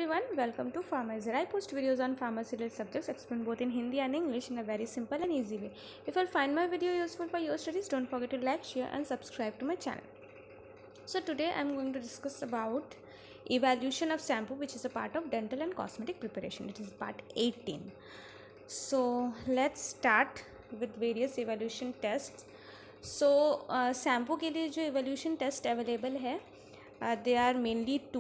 everyone, welcome to Pharmacy. I post videos on pharmacy related subjects, explain both in Hindi and English in a very simple and easy way. If you find my video useful for your studies, don't forget to like, share and subscribe to my channel. So today I am going to discuss about evaluation of shampoo, which is a part of dental and cosmetic preparation. It is part 18. So let's start with various evaluation tests. So shampoo के लिए जो evaluation test available है, they are mainly of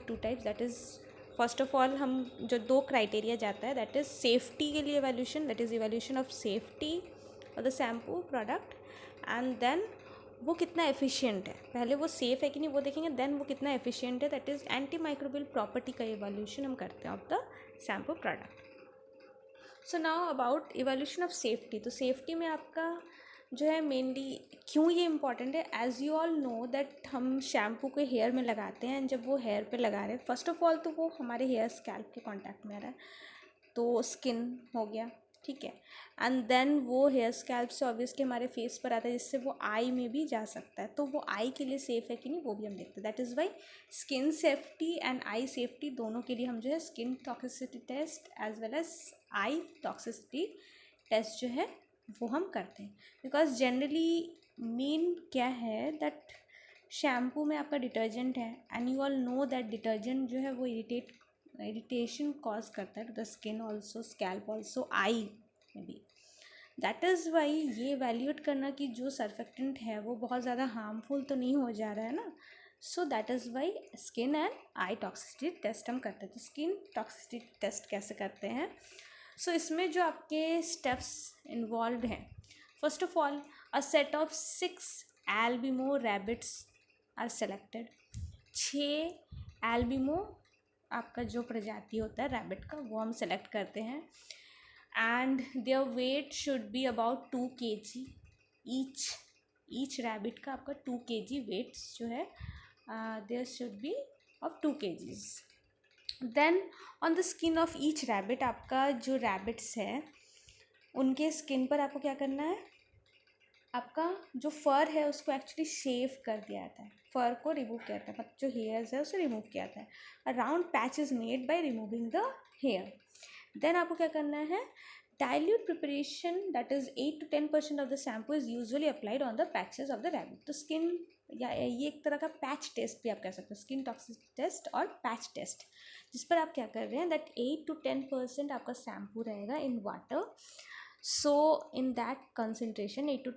two types. That is, first of all, हम जो दो criteria जाता है, that is safety के लिए evaluation, that is evaluation of safety of the shampoo product, and then वो कितना एफिशिएंट है, पहले वो सेफ़ है कि नहीं वो देखेंगे, देन वो कितना एफिशिएंट है, that is anti microbial property का इवैल्यूएशन हम करते हैं of the shampoo product. So now about evaluation of safety. तो सेफ्टी में आपका जो है मेनली क्यों ये इम्पॉर्टेंट है, as you all know that हम शैम्पू को हेयर में लगाते हैं, एंड जब वो हेयर पे लगा रहे हैं, फर्स्ट ऑफ ऑल तो वो हमारे हेयर स्कैल्प के कॉन्टैक्ट में आ रहा है, तो स्किन हो गया, ठीक है, एंड देन वो हेयर स्कैल्प से ऑब्वियसली हमारे फेस पर आता है, जिससे वो आई में भी जा सकता है, तो वो आई के लिए सेफ़ है कि नहीं वो भी हम देखते हैं. That is why skin safety and eye safety दोनों के लिए हम जो है skin toxicity test as well as eye toxicity test जो है वो हम करते हैं. बिकॉज जनरली मेन क्या है दैट शैम्पू में आपका डिटर्जेंट है, and you all know that detergent जो है वो इरिटेशन कॉज करता है to the skin also, scalp also, eye में भी. दैट इज़ वाई ये वैल्यूएट करना कि जो सर्फेक्टेंट है वो बहुत ज़्यादा हार्मफुल तो नहीं हो जा रहा है ना, so that is why skin and eye toxicity test हम करते हैं. तो स्किन टॉक्सिसिटी टेस्ट कैसे करते हैं, सो इसमें जो आपके स्टेप्स इन्वॉल्व हैं, first of all a set of 6 albino rabbits are selected. 6 albino आपका जो प्रजाति होता है रैबिट का वो हम सेलेक्ट करते हैं, and there weight should be about 2 kg each rabbit का आपका 2 kg वेट्स जो है there should be of 2 kgs. Then on the skin of each rabbit, आपका जो रैबिट्स है उनके स्किन पर आपको क्या करना है, आपका जो फर है उसको एक्चुअली शेव कर दिया जाता है, फर को रिमूव किया जाता है, मतलब जो हेयर्स है उसे रिमूव किया जाता है. A round patch is made by removing the hair. देन आपको क्या करना है, dilute preparation that is 8 to 10% of the shampoo is usually applied on the patches of the rabbit. तो स्किन या ये एक तरह का पैच टेस्ट भी आप कह सकते हो, स्किन टॉक्सिसिटी टेस्ट और पैच टेस्ट, जिस पर आप क्या कर रहे हैं दैट 8 to 10% आपका शैम्पू रहेगा in water. So in that concentration 8 to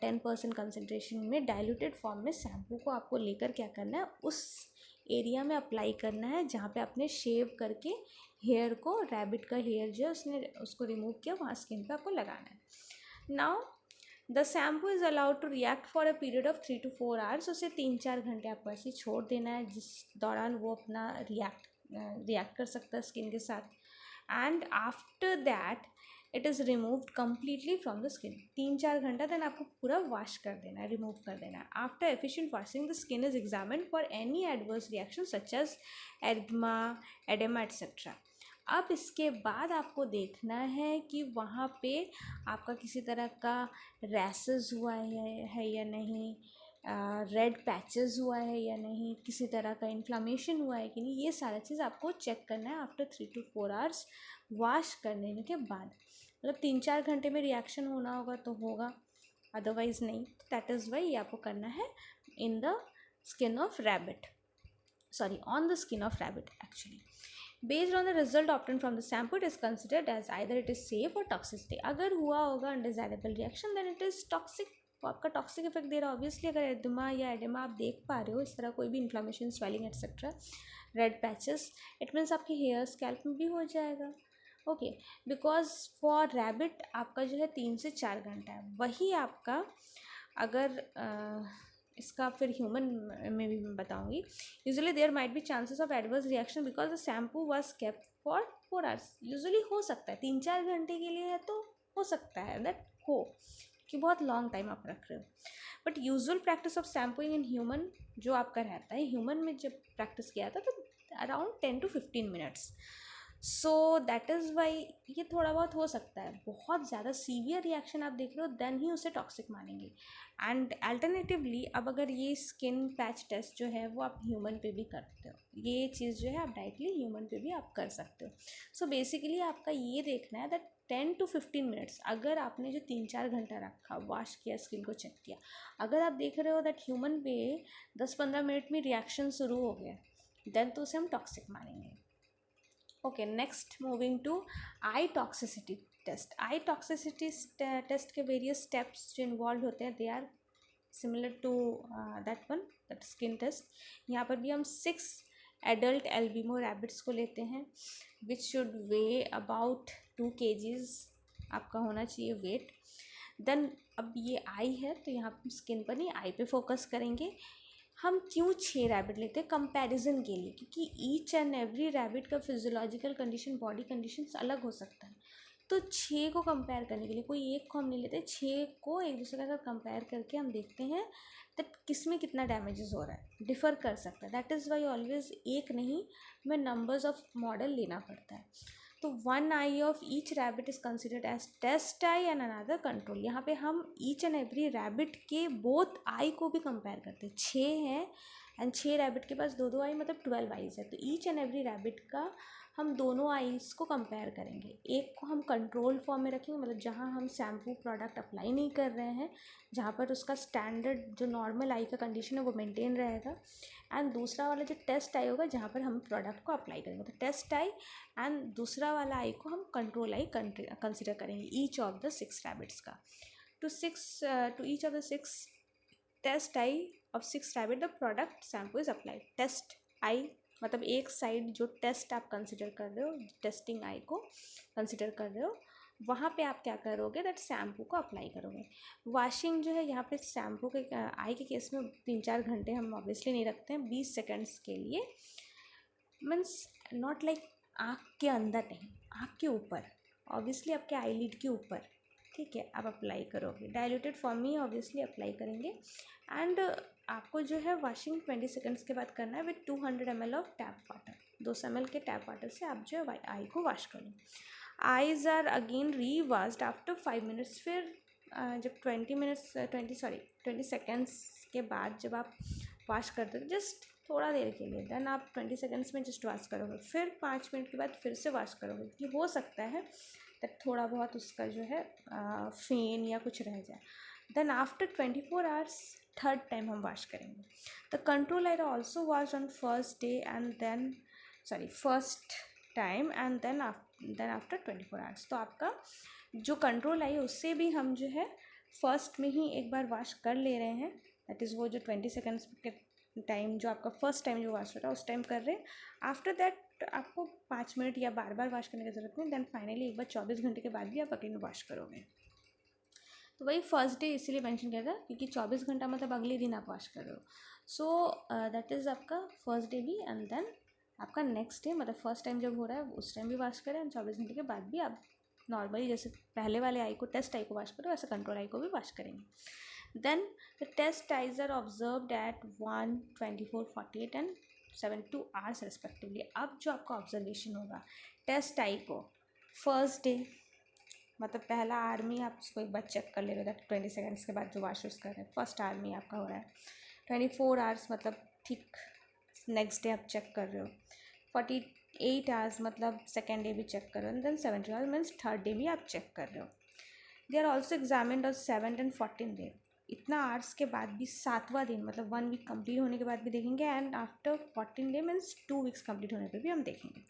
10% concentration में डाइल्यूटेड फॉर्म में शैम्पू को आपको लेकर क्या करना है, उस एरिया में अप्लाई करना है जहाँ पे आपने शेव करके हेयर को, रैबिट का हेयर जो है उसने उसको रिमूव किया, वहाँ स्किन पे आपको लगाना है. Now the shampoo is allowed to react for a period of 3 to 4 hours. उसे 3-4 घंटे आपको ऐसे छोड़ देना है, जिस दौरान वो अपना रिएक्ट कर सकता है स्किन के साथ, and after that it is removed completely from the skin. 3-4 घंटा देन आपको पूरा वॉश कर देना है, रिमूव कर देना है. After efficient washing the skin is examined for any adverse reaction such as oedema etcetera. अब इसके बाद आपको देखना है कि वहाँ पे आपका किसी तरह का रैसेस हुआ है या नहीं, रेड पैचेस हुआ है या नहीं, किसी तरह का इन्फ्लामेशन हुआ है कि नहीं, ये सारा चीज़ आपको चेक करना है आफ्टर 3 to 4 hours वॉश करने के बाद. मतलब 3-4 घंटे में रिएक्शन होना होगा तो होगा, अदरवाइज़ नहीं. दैट इज़ वाई ये आपको करना है in the skin of rabbit, sorry on the skin of rabbit actually. Based on the result obtained from the shampoo, it is considered as either it is safe or toxicity. अगर हुआ होगा undesirable reaction then it is toxic. तो आपका toxic effect दे रहा है. Obviously अगर oedema या oedema आप देख पा रहे हो इस तरह कोई भी inflammation, swelling etcetera, red patches, it means आपके हेयर स्कैल्प में भी हो जाएगा. ओके, बिकॉज फॉर रैबिट आपका जो है 3 से 4 घंटा है. वही आपका अगर इसका फिर ह्यूमन में भी मैं बताऊंगी. Usually there might be chances of adverse reaction because the shampoo was kept for 4 hours. Usually हो सकता है 3-4 घंटे के लिए है तो हो सकता है दैट हो कि बहुत लॉन्ग टाइम आप रख रहे हो. But usual practice of shampooing in human जो आपका रहता है, ह्यूमन में जब प्रैक्टिस किया था तो around 10 to 15 minutes. So that is why ये थोड़ा बहुत हो सकता है, बहुत ज़्यादा सीवियर रिएक्शन आप देख रहे हो देन ही उसे टॉक्सिक मानेंगे। एंड अल्टरनेटिवली अब अगर ये स्किन पैच टेस्ट जो है वो आप ह्यूमन पे भी करते हो, ये चीज़ जो है आप डायरेक्टली ह्यूमन पे भी आप कर सकते हो। सो बेसिकली आपका ये देखना है दैट 10 to 15 मिनट्स, अगर आपने जो 3-4 घंटा रखा, वॉश किया, स्किन को चेक किया, अगर आप देख रहे हो दैट ह्यूमन पे 10-15 मिनट में रिएक्शन शुरू हो गया, देन तो उसे हम टॉक्सिक मानेंगे। Okay, next moving to eye toxicity test. Eye toxicity test के वेरियस स्टेप्स जो इन्वॉल्व होते हैं, they are similar to that one, that skin test. यहाँ पर भी हम 6 एडल्ट एल्बिनो रैबिट्स को लेते हैं which should way about 2 kgs आपका होना चाहिए वेट। देन अब ये आई है तो यहाँ पर स्किन पर नहीं, आई पे फोकस करेंगे। हम क्यों 6 रैबिट लेते हैं कंपैरिजन के लिए, क्योंकि ईच एंड एवरी रैबिट का फिजियोलॉजिकल कंडीशन, बॉडी कंडीशंस अलग हो सकता है। तो 6 को कंपेयर करने के लिए कोई एक को हम नहीं लेते, 6 को एक दूसरे के साथ कंपेयर करके हम देखते हैं दैट किस में कितना डैमेजेस हो रहा है, डिफ़र कर सकता है। दैट इज़ वाई ऑलवेज एक नहीं, हमें नंबर्स ऑफ मॉडल लेना पड़ता है। तो 1 eye of each rabbit is considered as test eye and another control. यहाँ पे हम ईच एंड एवरी रैबिट के बोथ आई को भी कंपेयर करते हैं। 6 हैं एंड 6 रैबिट के पास 2-2 आई, मतलब 12 आईज़ है। तो ईच एंड एवरी रैबिट का हम दोनों आईज़ को कंपेयर करेंगे। एक को हम कंट्रोल फॉर्म में रखेंगे, मतलब जहाँ हम शैम्पू प्रोडक्ट अप्लाई नहीं कर रहे हैं, जहाँ पर उसका स्टैंडर्ड जो नॉर्मल आई का कंडीशन है वो मेंटेन रहेगा। एंड दूसरा वाला जो टेस्ट आई होगा जहाँ पर हम प्रोडक्ट को अप्लाई करेंगे, तो टेस्ट आई। एंड दूसरा वाला आई को हम कंट्रोल आई कंसिडर करेंगे ईच ऑफ द 6 रैबिट्स का। To each of the 6 test eye of 6 rabbit the product shampoo is applied. Test eye मतलब एक साइड जो टेस्ट आप कंसिडर कर रहे हो, टेस्टिंग आई को कंसिडर कर रहे हो, वहाँ पे आप क्या करोगे दैट शैम्पू को अप्लाई करोगे। वॉशिंग जो है यहाँ पे शैम्पू के आई के केस में 3-4 घंटे हम ऑब्वियसली नहीं रखते हैं, 20 सेकेंड्स के लिए। मीन्स नॉट लाइक आँख के अंदर नहीं, आँख के ऊपर, ऑब्वियसली आपके आईलिड के ऊपर, ठीक है, आप अप्लाई करोगे। डाइल्यूटेड फॉर्म में ऑब्वियसली अप्लाई करेंगे। एंड आपको जो है वॉशिंग 20 सेकेंड्स के बाद करना है with 200 ml of tap water. 200 ml के टैप वाटर से आप जो है आई को वॉश करो। आईज आर अगेन री वॉश्ड आफ्टर 5 मिनट्स। फिर जब 20 सेकेंड्स के बाद जब आप वॉश करते हो जस्ट थोड़ा देर के लिए, देन आप 20 सेकेंड्स में जस्ट वॉश करोगे। फिर 5 मिनट के बाद फिर से वॉश करोगे, कि हो सकता है तब थोड़ा बहुत उसका जो है फेन या कुछ रह जाए। Then after 24 hours third time हम वॉश करेंगे। The control eye also wash on first day and then first time and then after 24 hours. तो आपका जो कंट्रोल आई उससे भी हम जो है फर्स्ट में ही एक बार वॉश कर ले रहे हैं, दैट इज़ वो जो 20 सेकेंड्स के टाइम जो आपका फर्स्ट टाइम जो वॉश हो रहा है उस टाइम कर रहे हैं। आफ्टर दैट आपको 5 मिनट या बार बार वॉश करने की ज़रूरत नहीं। देन फाइनली एक बार 24 घंटे के बाद भी आप अगेन वॉश करोगे। तो वही फर्स्ट डे इसीलिए मेंशन किया था क्योंकि 24 घंटा मतलब अगले दिन आप वॉश कर रहे हो। सो दैट इज़ आपका फर्स्ट डे भी एंड देन आपका नेक्स्ट डे, मतलब फर्स्ट टाइम जब हो रहा है उस टाइम भी वॉश करें एंड 24 घंटे के बाद भी आप नॉर्मली जैसे पहले वाले आई को टेस्ट आई को वॉश करो वैसे कंट्रोल आई को भी वॉश करेंगे। Then the test eyes are observed at 1, 24, 48 and 72 hours respectively. अब जो आपका ऑब्जर्वेशन होगा टेस्ट आई को फर्स्ट डे, मतलब पहला आवर में आप उसको एक बार चेक कर ले रहे हो 20 सेकेंड्स के बाद जो वॉश यूज़ कर रहे हैं, फर्स्ट आवर में आपका हो रहा है। 24 आवर्स मतलब ठीक नेक्स्ट डे आप चेक कर रहे हो। 48 आवर्स मतलब सेकेंड डे भी चेक कर रहे हो। Then 70 hours means third day भी आप चेक कर रहे हो। They are also examined on 7th and 14th day. इतना आवर्स के बाद भी 7वां दिन मतलब 1 वीक कंप्लीट होने के बाद भी देखेंगे and after 14 day means 2 weeks complete होने पे भी हम देखेंगे।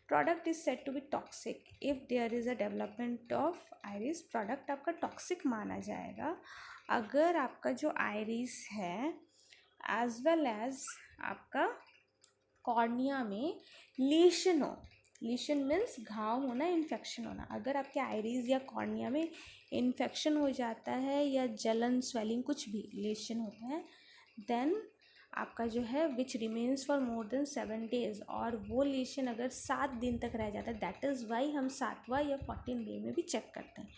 Product is set to be toxic if there is a development of iris. Product आपका टॉक्सिक माना जाएगा अगर आपका जो आइरिस है एज वेल एज आपका कॉर्निया में लीशन हो। लीशन मीन्स घाव होना, इन्फेक्शन होना। अगर आपके आइरिस या कॉर्निया में इन्फेक्शन हो जाता है या जलन, स्वेलिंग, कुछ भी लीशन होता है, देन आपका जो है which remains for more than 7 days, और वो लीशन अगर 7 दिन तक रह जाता है, दैट इज़ वाई हम 7वां या 14 डे में भी चेक करते हैं।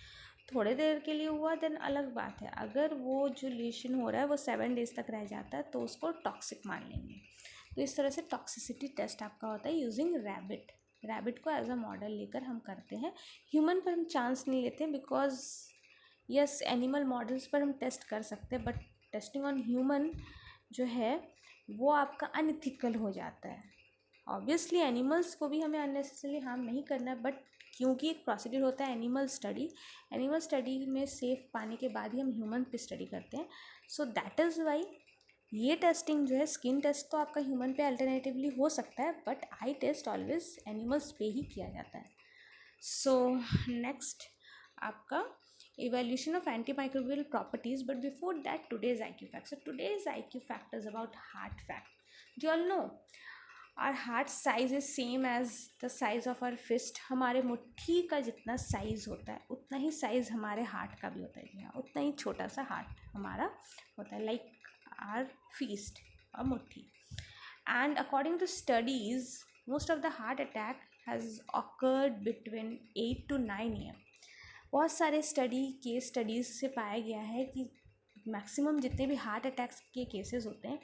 थोड़े देर के लिए हुआ देन अलग बात है, अगर वो जो लीशन हो रहा है वो 7 days तक रह जाता है तो उसको टॉक्सिक मान लेंगे। तो इस तरह से टॉक्सिसिटी टेस्ट आपका होता है यूजिंग रैबिट। रैबिट को एज अ मॉडल लेकर हम करते हैं। ह्यूमन पर हम चांस नहीं लेते बिकॉज यस एनिमल मॉडल्स पर हम टेस्ट कर सकते हैं, बट टेस्टिंग ऑन ह्यूमन जो है वो आपका अनइथिकल हो जाता है। ऑब्वियसली एनिमल्स को भी हमें अननेसेसरी हार्म नहीं करना है, बट क्योंकि एक प्रोसीड्यूर होता है एनिमल स्टडी में सेफ पाने के बाद ही हम ह्यूमन पे स्टडी करते हैं। सो दैट इज़ वाई ये टेस्टिंग जो है, स्किन टेस्ट तो आपका ह्यूमन पे अल्टरनेटिवली हो सकता है, but eye test always animals पे ही किया जाता है। सो नेक्स्ट आपका evaluation of antimicrobial properties, but before that today's IQ fact. So today's IQ fact is about heart fact. Do you all know our heart size is same as the size of our fist? हमारे मुट्ठी का जितना size होता है उतना ही size हमारे heart का भी होता है, उतना ही छोटा सा हार्ट हमारा होता है, लाइक आर फीस्ट और मुट्ठी। And according to studies, most of the heart attack has occurred between 8 to 9 AM. बहुत सारे केस स्टडीज़ से पाया गया है कि मैक्सिमम जितने भी हार्ट अटैक्स के केसेस होते हैं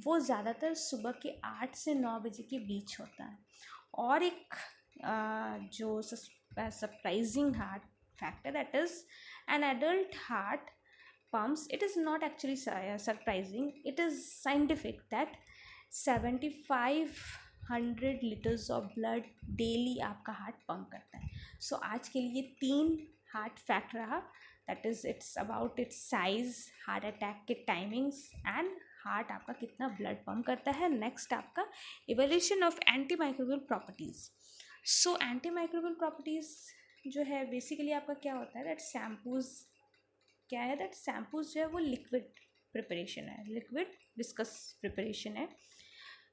वो ज़्यादातर सुबह के 8 से 9 बजे के बीच होता है। और एक जो surprising heart factor, that is an adult heart pumps. It is not actually surprising, it is scientific that 7500 litres of blood daily आपका हार्ट पंप करता है। सो आज के लिए 3 हार्ट फैक्ट रहा, that is it's about it's size, heart attack के timings and heart आपका कितना ब्लड पंप करता है। नेक्स्ट आपका evolution of anti microbial properties. So anti microbial properties जो है बेसिकली आपका क्या होता है, दैट शैम्पूज़ क्या है, दैट शैम्पूज़ जो है वो लिक्विड प्रिपरेशन है, लिक्विड विस्कस प्रिपरेशन है।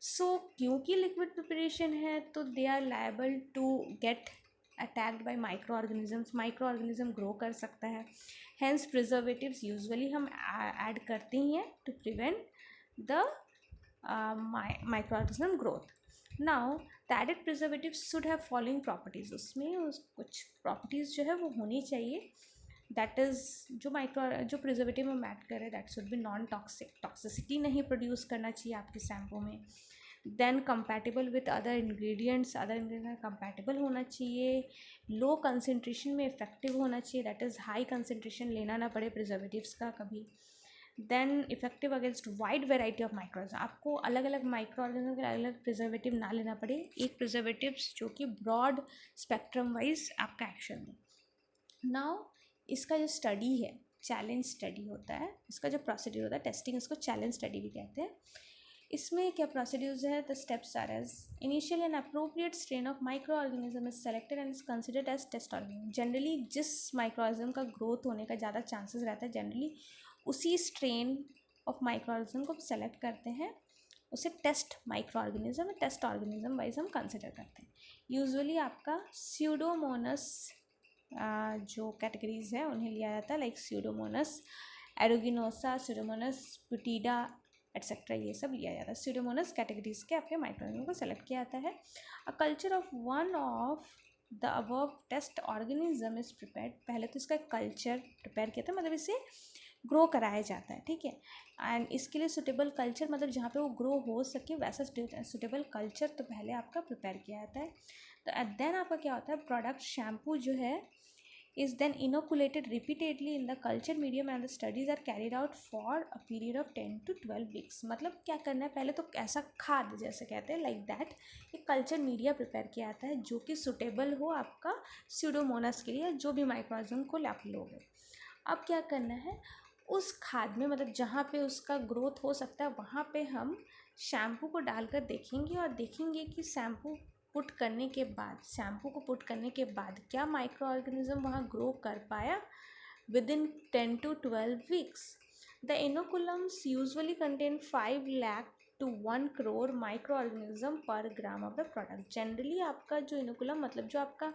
सो क्योंकि लिक्विड प्रिपरेशन है तो they are liable to get attacked by micro organism grow कर सकता है। हेंस प्रिजर्वेटिव्स यूजुअली हम ऐड करते ही हैं to prevent the micro organism growth. Now the added preservative should have following properties, उसमें कुछ प्रॉपर्टीज़ जो है वो होनी चाहिए। दैट इज़ जो प्रिजर्वेटिव हम ऐड करें that should B non toxic, toxicity नहीं प्रोड्यूस करना चाहिए आपके शैम्पू में। Then compatible with other ingredients compatible होना चाहिए। लो कंसनट्रेशन में इफेक्टिव होना चाहिए, दैट इज़ हाई कंसनट्रेशन लेना ना पड़े प्रिजर्वेटिव्स का कभी। Then effective against wide variety of micro, आपको अलग अलग माइक्रो ऑर्गेनिज्म के अलग अलग प्रिजर्वेटिव ना लेना पड़े, एक प्रिजर्वेटिव्स जो कि ब्रॉड स्पेक्ट्रम वाइज आपका एक्शन दे। नाउ इसका जो स्टडी है चैलेंज स्टडी होता है, इसका जो प्रोसीड्यूर होता है टेस्टिंग, इसको चैलेंज स्टडी भी कहते हैं। इसमें क्या प्रोसीड्यूर्स है, the steps are as initially an appropriate strain of micro organism is selected and is considered as test organism. Generally जिस माइक्रो ऑर्गेनिज्म का ग्रोथ होने का ज़्यादा चांसेस रहता है, जनरली उसी स्ट्रेन ऑफ माइक्रो ऑर्गेनिज्म को सेलेक्ट करते हैं, उसे test micro organism test organism wise हम कंसिडर करते हैं। यूजुअली आपका स्यूडोमोनस जो कैटेगरीज है उन्हें लिया जाता है, लाइक स्यूडोमोनस एरोगिनोसा, स्यूडोमोनस पुटीडा एट्सेट्रा, ये सब लिया जाता है। स्यूडोमोनस कैटेगरीज के आपके माइक्रोऑर्गेनिज्म को सेलेक्ट किया जाता है। A culture of one of the above test organism is prepared, पहले तो इसका कल्चर प्रिपेयर किया था, मतलब इसे ग्रो कराया जाता है, ठीक है। एंड इसके लिए सुटेबल कल्चर, मतलब जहाँ पे वो ग्रो हो सके वैसा सुटेबल कल्चर तो पहले आपका प्रिपेयर किया जाता है। तो देन आपका क्या होता है, प्रोडक्ट शैम्पू जो है is then inoculated repeatedly in the culture medium and the studies are carried out for a period of 10 to 12 weeks। मतलब क्या करना है, पहले तो ऐसा खाद जैसे कहते हैं लाइक दैट एक कल्चर मीडिया प्रिपेयर किया जाता है जो कि सुटेबल हो आपका स्यूडोमोनास के लिए, जो भी माइक्रोऑर्गेनिज्म को आप लोगे। अब क्या करना है, उस खाद में मतलब जहाँ पे उसका ग्रोथ हो सकता है वहाँ पे हम शैम्पू को डालकर देखेंगे और देखेंगे कि शैम्पू को पुट करने के बाद क्या माइक्रो ऑर्गेनिज्म वहाँ ग्रो कर पाया within 10 to 12 weeks. The inoculums usually contain 5 lakh to 1 crore microorganism per gram of the product. Generally आपका जो इनोकुलम मतलब जो आपका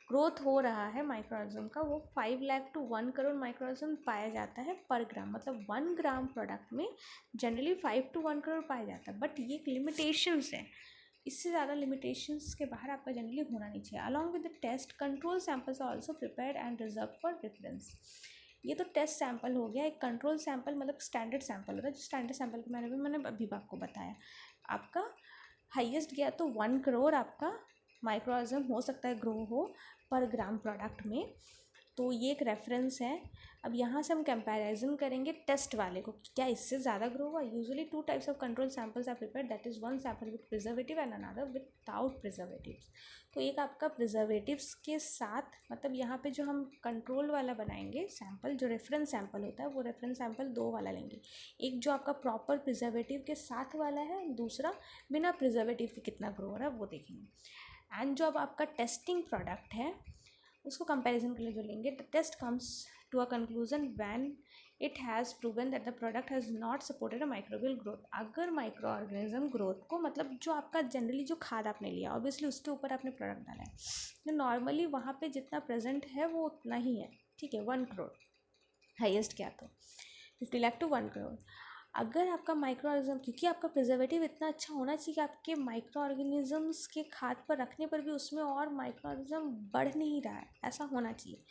ग्रोथ हो रहा है माइक्रो ऑर्गेनिज्म का, वो 5 lakh to 1 crore micro organism पाया जाता है पर ग्राम, मतलब 1 ग्राम प्रोडक्ट में जनरली 5 to 1 crore पाया जाता है। बट ये एक लिमिटेशंस है, इससे ज़्यादा लिमिटेशंस के बाहर आपका जनरली होना नहीं चाहिए। Along with the test control samples are also prepared and reserve for reference. ये तो टेस्ट सैंपल हो गया, एक कंट्रोल सैंपल मतलब स्टैंडर्ड सैंपल होता है, जो स्टैंडर्ड सैंपल मैंने अभी आपको बताया। आपका हाईएस्ट गया तो 1 crore आपका माइक्रो ऑर्गेनिज्म हो सकता है ग्रो हो पर ग्राम प्रोडक्ट में। तो ये एक रेफरेंस है। अब यहाँ से हम कंपैरिजन करेंगे टेस्ट वाले को, क्या इससे ज़्यादा ग्रो हुआ। Usually 2 types of control samples are prepared, that is one sample with preservative and another without preservatives. तो एक आपका प्रिजर्वेटिव्स के साथ, मतलब यहाँ पे जो हम कंट्रोल वाला बनाएंगे सैम्पल, जो रेफरेंस सैम्पल होता है वो रेफरेंस सैम्पल 2 वाला लेंगे। एक जो आपका प्रॉपर प्रिजर्वेटिव के साथ वाला है, दूसरा बिना प्रिजर्वेटिव के कितना ग्रो हो रहा है वो देखेंगे। एंड जो अब आपका टेस्टिंग प्रोडक्ट है उसको कंपैरिजन के लिए जो लेंगे, the test comes to a conclusion when it has proven that the product has not supported a microbial growth. अगर माइक्रो ऑर्गेनिज्म ग्रोथ को, मतलब जो आपका जनरली जो खाद आपने लिया ऑब्वियसली उसके ऊपर आपने प्रोडक्ट डाला है, तो नॉर्मली वहाँ पे जितना प्रेजेंट है वो उतना ही है, ठीक है, 1 करोड़ हाइएस्ट क्या तो 50 लाख टू 1 करोड़। अगर आपका माइक्रो ऑर्गेनिज्म, क्योंकि आपका प्रिजर्वेटिव इतना अच्छा होना चाहिए कि आपके माइक्रो ऑर्गेनिजम्स के खाद पर रखने पर भी उसमें और माइक्रो ऑर्गेनिज्म बढ़ नहीं रहा है, ऐसा होना चाहिए।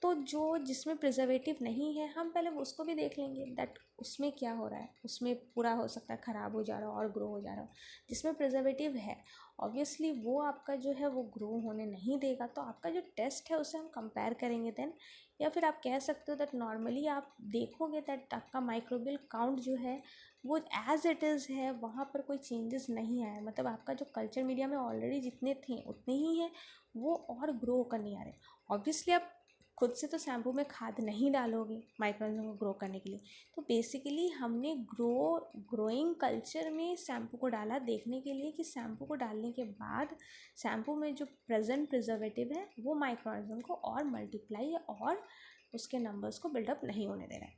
तो जो जिसमें प्रिजर्वेटिव नहीं है हम पहले उसको भी देख लेंगे दैट उसमें क्या हो रहा है, उसमें पूरा हो सकता है ख़राब हो जा रहा हो और ग्रो हो जा रहा हो। जिसमें प्रिजर्वेटिव है ऑब्वियसली वो आपका जो है वो ग्रो होने नहीं देगा। तो आपका जो टेस्ट है उसे हम कंपेयर करेंगे देन, या फिर आप कह सकते हो दैट नॉर्मली आप देखोगे दैट आपका माइक्रोबियल काउंट जो है वो एज इट इज़ है, वहाँ पर कोई चेंजेस नहीं आया। मतलब आपका जो कल्चर मीडिया में ऑलरेडी जितने थे उतने ही हैं, वो और ग्रो कर नहीं आ रहे। ऑब्वियसली आप खुद से तो शैम्पू में खाद नहीं डालोगे माइक्रोऑर्गेनिज्म को ग्रो करने के लिए। तो बेसिकली हमने ग्रोइंग कल्चर में शैम्पू को डाला देखने के लिए कि शैम्पू को डालने के बाद शैम्पू में जो प्रेजेंट प्रिजर्वेटिव है वो माइक्रोऑर्गेनिज्म को और मल्टीप्लाई और उसके नंबर्स को बिल्डअप नहीं होने दे रहा है।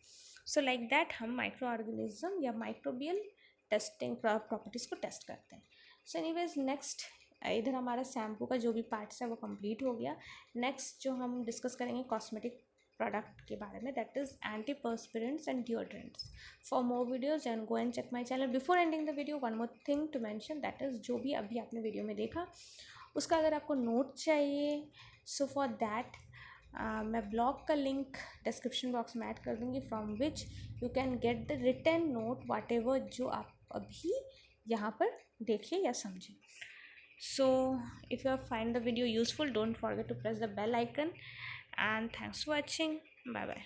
सो लाइक दैट हम माइक्रो ऑर्गेनिज्म या माइक्रोबियल टेस्टिंग प्रॉपर्टीज़ को टेस्ट करते हैं। सो एनीवेज नेक्स्ट, इधर हमारा शैम्पू का जो भी पार्ट्स है वो कंप्लीट हो गया। नेक्स्ट जो हम डिस्कस करेंगे कॉस्मेटिक प्रोडक्ट के बारे में, that is antiperspirants and deodorants. For more videos and go and check my channel. Before ending the video one more thing to mention, that is जो भी अभी आपने वीडियो में देखा उसका अगर आपको नोट चाहिए, सो फॉर दैट मैं ब्लॉग का लिंक डिस्क्रिप्शन बॉक्स में ऐड कर दूँगी, from which you can get the written note whatever जो आप अभी यहाँ पर देखिए या समझिए। So if you have find the video useful, don't forget to press the bell icon, and thanks for watching. Bye bye.